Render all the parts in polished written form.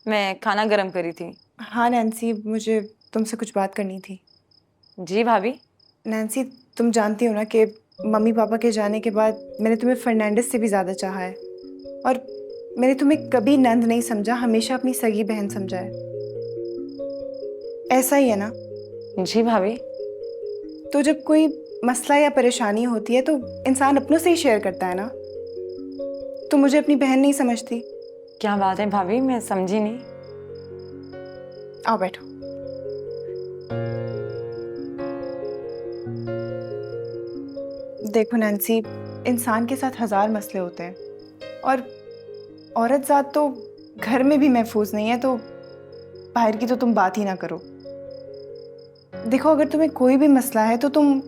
मैं खाना गरम करी थी। हाँ नैन्सी, मुझे तुमसे कुछ बात करनी थी। जी भाभी। नैन्सी, तुम जानती हो ना कि मम्मी पापा के जाने के बाद मैंने तुम्हें फर्नांडिस से भी ज़्यादा चाहा है, और मैंने तुम्हें कभी नंद नहीं समझा, हमेशा अपनी सगी बहन समझा है। ऐसा ही है ना? जी भाभी। तो जब कोई मसला या परेशानी होती है तो इंसान अपनों से ही शेयर करता है ना। तुम मुझे अपनी बहन नहीं समझती। क्या बात है भाभी, मैं समझी नहीं। आओ बैठो। देखो नैन्सी, इंसान के साथ हजार मसले होते हैं, और औरत ज़ात तो घर में भी महफूज नहीं है, तो बाहर की तो तुम बात ही ना करो। देखो, अगर तुम्हें कोई भी मसला है तो तुम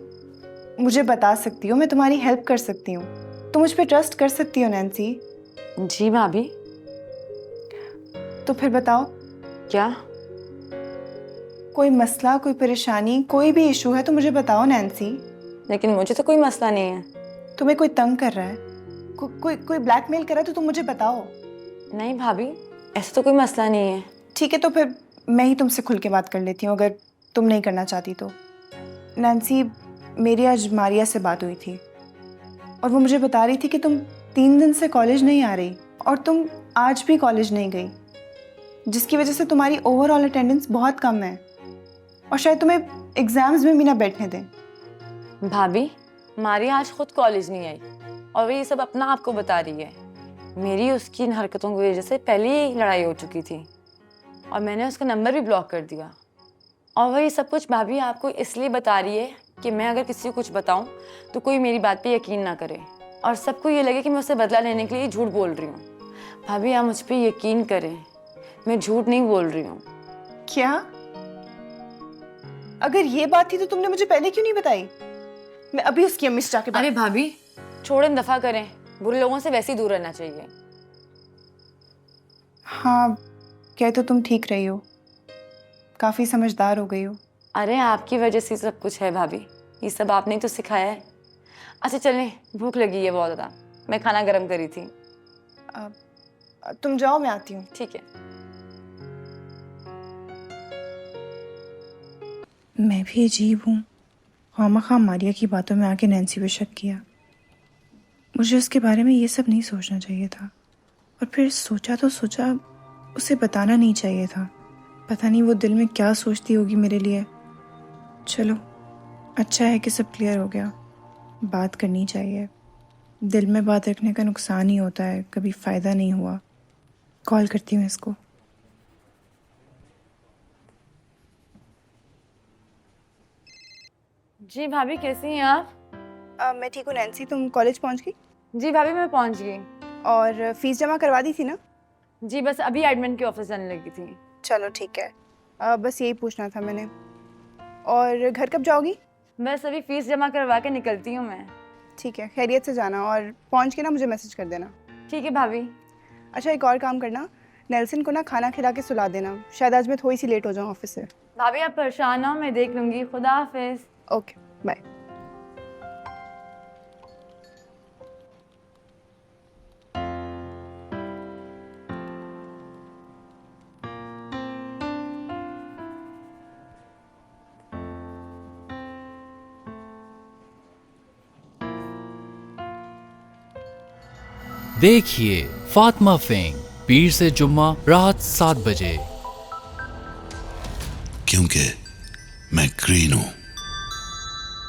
मुझे बता सकती हो, मैं तुम्हारी हेल्प कर सकती हूँ। तुम मुझ पे ट्रस्ट कर सकती हो नैन्सी। जी भाभी। तो फिर बताओ, क्या? कोई मसला, कोई परेशानी, कोई भी इशू है तो मुझे बताओ नैन्सी। लेकिन मुझे तो कोई मसला नहीं है। तुम्हें कोई तंग कर रहा है, कोई ब्लैकमेल कर रहा है तो तुम मुझे बताओ। नहीं भाभी, ऐसा तो कोई मसला नहीं है। ठीक है, तो फिर मैं ही तुमसे खुल के बात कर लेती हूँ, अगर तुम नहीं करना चाहती तो। नैन्सी, मेरी आज मारिया से बात हुई थी, और वो मुझे बता रही थी कि तुम 3 दिन से कॉलेज नहीं आ रही, और तुम आज भी कॉलेज नहीं गई, जिसकी वजह से तुम्हारी ओवरऑल अटेंडेंस बहुत कम है, और शायद तुम्हें एग्जाम्स में भी ना बैठने दें। भाभी, मारिया आज खुद कॉलेज नहीं आई, और वो ये सब अपना आपको बता रही है। मेरी उसकी इन हरकतों की वजह से पहले ही लड़ाई हो चुकी थी, और मैंने उसका नंबर भी ब्लॉक कर दिया। और वह ये सब कुछ भाभी आपको इसलिए बता रही है कि मैं अगर किसी को कुछ बताऊं तो कोई मेरी बात पे यकीन ना करे, और सबको ये लगे कि मैं उससे बदला लेने के लिए झूठ बोल रही हूँ। भाभी, आप मुझ पर यकीन करें, मैं झूठ नहीं बोल रही हूँ। क्या? अगर ये बात थी तो तुमने मुझे पहले क्यों नहीं बताई? मैं अभी उसकी अम्मी से जाके अरे भाभी, छोड़ें, दफा करें। बुरे लोगों से वैसे ही दूर रहना चाहिए। हाँ, कह तो तुम ठीक रही हो, काफी समझदार हो गई हो। अरे आपकी वजह से सब कुछ है भाभी, ये सब आपने ही तो सिखाया है। अच्छा चलें, भूख लगी है बहुत ज़्यादा, मैं खाना गर्म करी थी। तुम जाओ, मैं आती हूँ। ठीक है। मैं भी अजीब हूँ, खामखा मारिया की बातों में आके नैन्सी पे शक किया। मुझे उसके बारे में ये सब नहीं सोचना चाहिए था, और फिर सोचा तो सोचा, उसे बताना नहीं चाहिए था। पता नहीं वो दिल में क्या सोचती होगी मेरे लिए। चलो, अच्छा है कि सब क्लियर हो गया। बात करनी चाहिए, दिल में बात रखने का नुकसान ही होता है, कभी फ़ायदा नहीं हुआ। कॉल करती हूँ इसको। जी भाभी, कैसी हैं आप? मैं ठीक हूँ नैन्सी, तुम कॉलेज पहुँच गई? जी भाभी, मैं पहुंच गई। और फीस जमा करवा दी थी ना? जी बस अभी एडमिन के ऑफिस जाने लगी थी। चलो ठीक है, बस यही पूछना था मैंने। और घर कब जाओगी? बस अभी फीस जमा करवा के निकलती हूँ मैं। ठीक है, खैरियत से जाना, और पहुँच के ना मुझे मैसेज कर देना। ठीक है भाभी। अच्छा, एक और काम करना, नेल्सन को ना खाना खिला के सुला देना, शायद आज मैं थोड़ी सी लेट हो जाऊँ ऑफिस से। भाभी आप परेशान ना हो, मैं देख लूंगी। खुदा हाफिज। Okay, bye. देखिए फातिमा फिंग, पीर से जुम्मा रात 7 बजे। क्योंकि मैं ग्रीन हूं।